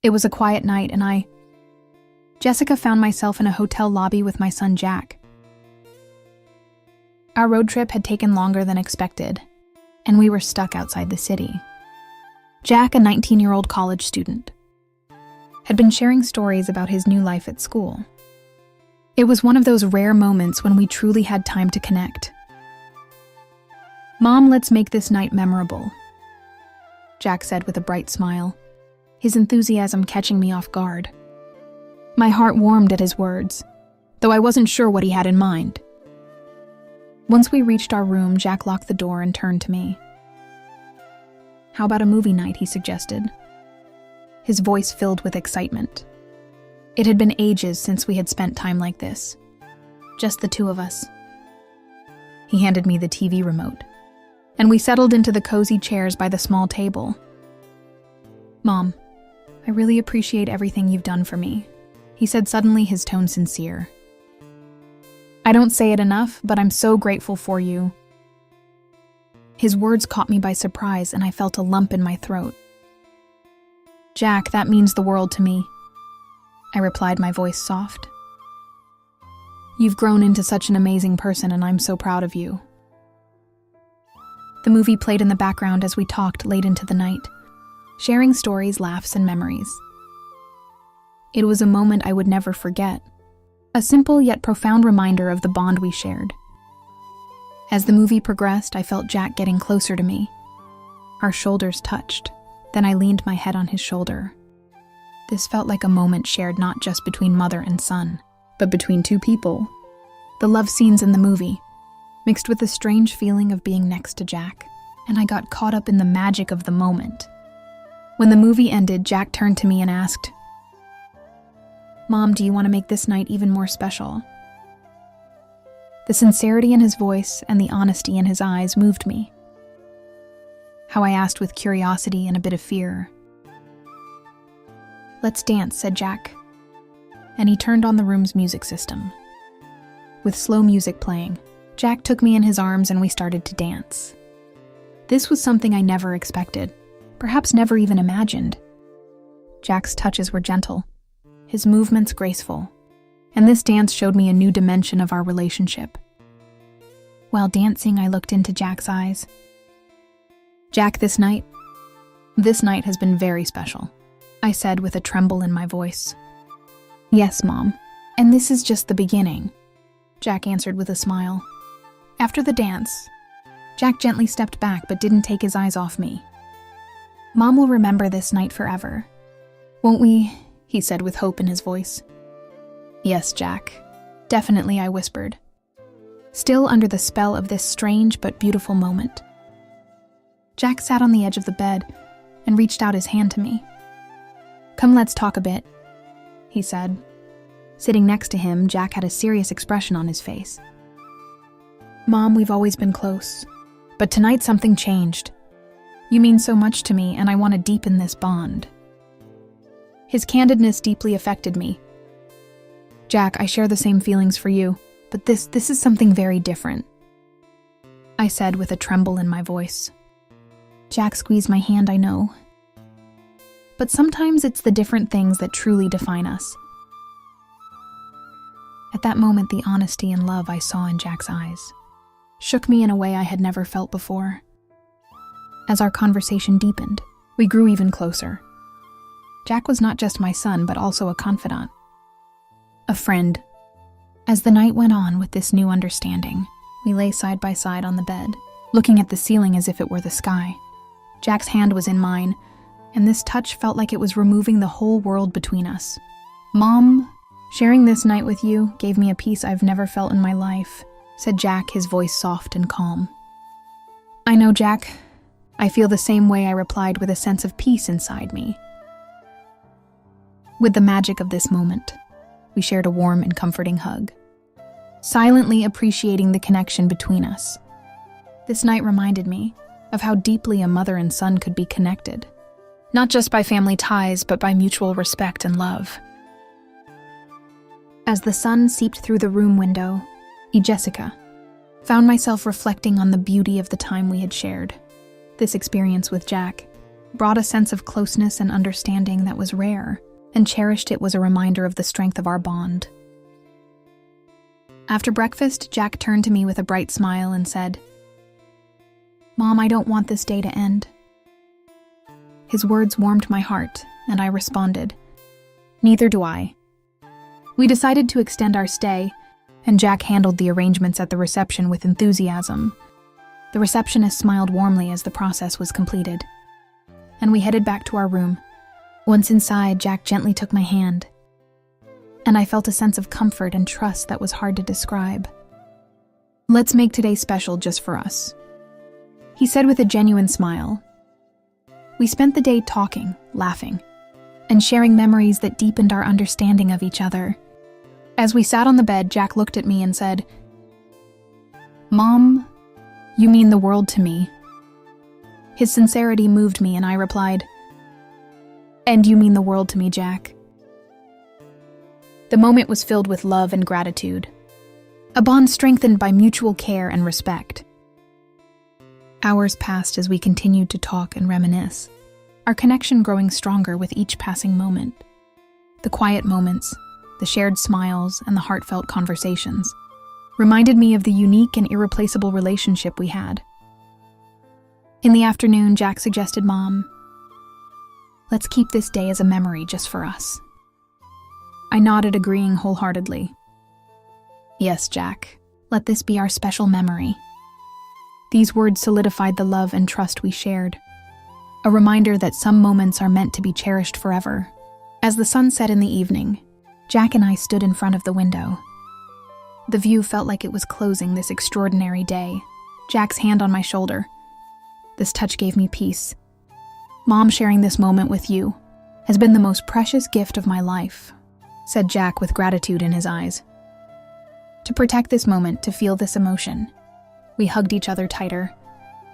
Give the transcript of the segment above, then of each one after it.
It was a quiet night and Jessica found myself in a hotel lobby with my son Jack. Our road trip had taken longer than expected, and we were stuck outside the city. Jack, a 19-year-old college student, had been sharing stories about his new life at school. It was one of those rare moments when we truly had time to connect. "Mom, let's make this night memorable," Jack said with a bright smile, his enthusiasm catching me off guard. My heart warmed at his words, though I wasn't sure what he had in mind. Once we reached our room, Jack locked the door and turned to me. "How about a movie night?" he suggested, his voice filled with excitement. It had been ages since we had spent time like this, just the two of us. He handed me the TV remote, and we settled into the cozy chairs by the small table. "Mom, I really appreciate everything you've done for me," he said, suddenly, his tone sincere. "I don't say it enough, but I'm so grateful for you." His words caught me by surprise, and I felt a lump in my throat. "Jack, that means the world to me," I replied, my voice soft. "You've grown into such an amazing person, and I'm so proud of you." The movie played in the background as we talked late into the night, sharing stories, laughs, and memories. It was a moment I would never forget, a simple yet profound reminder of the bond we shared. As the movie progressed, I felt Jack getting closer to me. Our shoulders touched, then I leaned my head on his shoulder. This felt like a moment shared not just between mother and son, but between two people. The love scenes in the movie, mixed with the strange feeling of being next to Jack, and I got caught up in the magic of the moment. When the movie ended, Jack turned to me and asked, "Mom, do you want to make this night even more special?" The sincerity in his voice and the honesty in his eyes moved me. How I asked with curiosity and a bit of fear. "Let's dance," said Jack, and he turned on the room's music system. With slow music playing, Jack took me in his arms and we started to dance. This was something I never expected, perhaps never even imagined. Jack's touches were gentle, his movements graceful, and this dance showed me a new dimension of our relationship. While dancing, I looked into Jack's eyes. "Jack, this night has been very special," I said with a tremble in my voice. "Yes, Mom, and this is just the beginning," Jack answered with a smile. After the dance, Jack gently stepped back but didn't take his eyes off me. "Mom will remember this night forever, won't we?" he said with hope in his voice. "Yes, Jack, definitely," I whispered, still under the spell of this strange but beautiful moment. Jack sat on the edge of the bed and reached out his hand to me. "Come, let's talk a bit," he said. Sitting next to him, Jack had a serious expression on his face. "Mom, we've always been close, but tonight something changed. You mean so much to me, and I want to deepen this bond." His candidness deeply affected me. "Jack, I share the same feelings for you, but this is something very different," I said with a tremble in my voice. Jack squeezed my hand, "I know. But sometimes it's the different things that truly define us." At that moment, the honesty and love I saw in Jack's eyes shook me in a way I had never felt before. As our conversation deepened, we grew even closer. Jack was not just my son, but also a confidant, a friend. As the night went on with this new understanding, we lay side by side on the bed, looking at the ceiling as if it were the sky. Jack's hand was in mine, and this touch felt like it was removing the whole world between us. "Mom, sharing this night with you gave me a peace I've never felt in my life," said Jack, his voice soft and calm. "I know, Jack. I feel the same way," I replied with a sense of peace inside me. With the magic of this moment, we shared a warm and comforting hug, silently appreciating the connection between us. This night reminded me of how deeply a mother and son could be connected, not just by family ties, but by mutual respect and love. As the sun seeped through the room window, Jessica found myself reflecting on the beauty of the time we had shared. This experience with Jack brought a sense of closeness and understanding that was rare, and cherished it was a reminder of the strength of our bond. After breakfast, Jack turned to me with a bright smile and said, "Mom, I don't want this day to end." His words warmed my heart, and I responded, "Neither do I." We decided to extend our stay, and Jack handled the arrangements at the reception with enthusiasm. The receptionist smiled warmly as the process was completed, and we headed back to our room. Once inside, Jack gently took my hand, and I felt a sense of comfort and trust that was hard to describe. "Let's make today special just for us," he said with a genuine smile. We spent the day talking, laughing, and sharing memories that deepened our understanding of each other. As we sat on the bed, Jack looked at me and said, "Mom, you mean the world to me." His sincerity moved me, and I replied, "And you mean the world to me, Jack." The moment was filled with love and gratitude, a bond strengthened by mutual care and respect. Hours passed as we continued to talk and reminisce, our connection growing stronger with each passing moment. The quiet moments, the shared smiles, and the heartfelt conversations reminded me of the unique and irreplaceable relationship we had. In the afternoon, Jack suggested, "Mom, let's keep this day as a memory just for us." I nodded, agreeing wholeheartedly. "Yes, Jack, let this be our special memory." These words solidified the love and trust we shared, a reminder that some moments are meant to be cherished forever. As the sun set in the evening, Jack and I stood in front of the window. The view felt like it was closing this extraordinary day. Jack's hand on my shoulder. This touch gave me peace. "Mom, sharing this moment with you has been the most precious gift of my life," said Jack with gratitude in his eyes. To protect this moment, to feel this emotion, we hugged each other tighter.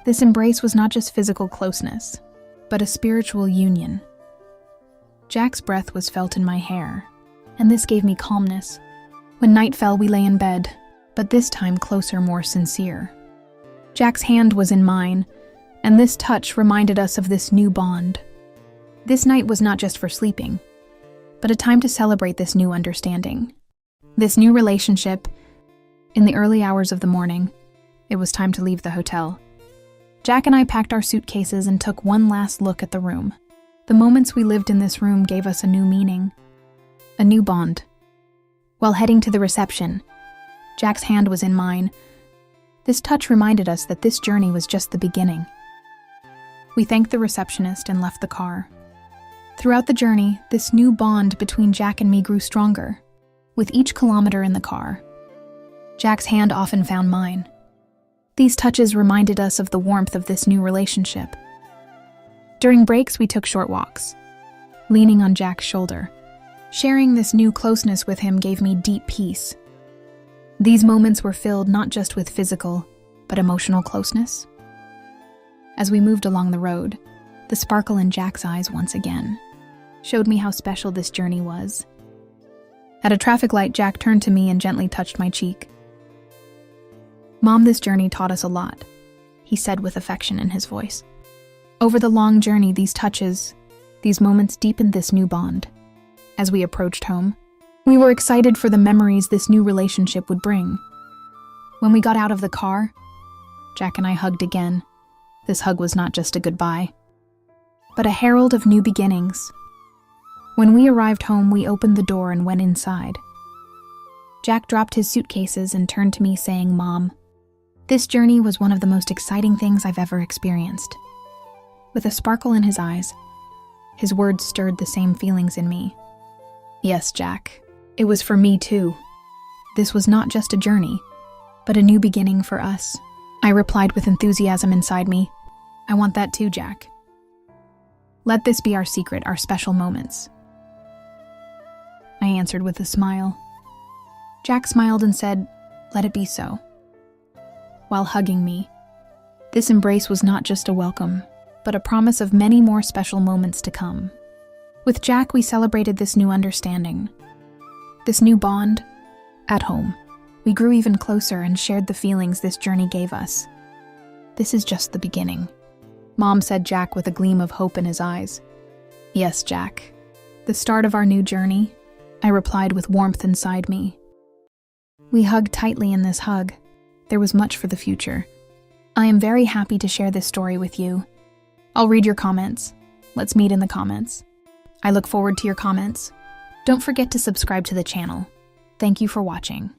This embrace was not just physical closeness, but a spiritual union. Jack's breath was felt in my hair, and this gave me calmness. When night fell, we lay in bed, but this time closer, more sincere. Jack's hand was in mine, and this touch reminded us of this new bond. This night was not just for sleeping, but a time to celebrate this new understanding, this new relationship. In the early hours of the morning, it was time to leave the hotel. Jack and I packed our suitcases and took one last look at the room. The moments we lived in this room gave us a new meaning, a new bond. While heading to the reception, Jack's hand was in mine. This touch reminded us that this journey was just the beginning. We thanked the receptionist and left the car. Throughout the journey, this new bond between Jack and me grew stronger. With each kilometer in the car, Jack's hand often found mine. These touches reminded us of the warmth of this new relationship. During breaks, we took short walks, leaning on Jack's shoulder. Sharing this new closeness with him gave me deep peace. These moments were filled not just with physical, but emotional closeness. As we moved along the road, the sparkle in Jack's eyes once again showed me how special this journey was. At a traffic light, Jack turned to me and gently touched my cheek. "Mom, this journey taught us a lot," he said with affection in his voice. Over the long journey, these touches, these moments deepened this new bond. As we approached home, we were excited for the memories this new relationship would bring. When we got out of the car, Jack and I hugged again. This hug was not just a goodbye, but a herald of new beginnings. When we arrived home, we opened the door and went inside. Jack dropped his suitcases and turned to me saying, "Mom, this journey was one of the most exciting things I've ever experienced." With a sparkle in his eyes, his words stirred the same feelings in me. "Yes, Jack, it was for me too. This was not just a journey, but a new beginning for us," I replied with enthusiasm inside me. "I want that too, Jack. Let this be our secret, our special moments," I answered with a smile. Jack smiled and said, "Let it be so," while hugging me. This embrace was not just a welcome, but a promise of many more special moments to come. With Jack, we celebrated this new understanding, this new bond. At home, we grew even closer and shared the feelings this journey gave us. This is just the beginning. Mom said Jack with a gleam of hope in his eyes. Yes, Jack. The start of our new journey, I replied with warmth inside me. We hugged tightly in this hug. There was much for the future. I am very happy to share this story with you. I'll read your comments. Let's meet in the comments. I look forward to your comments. Don't forget to subscribe to the channel. Thank you for watching.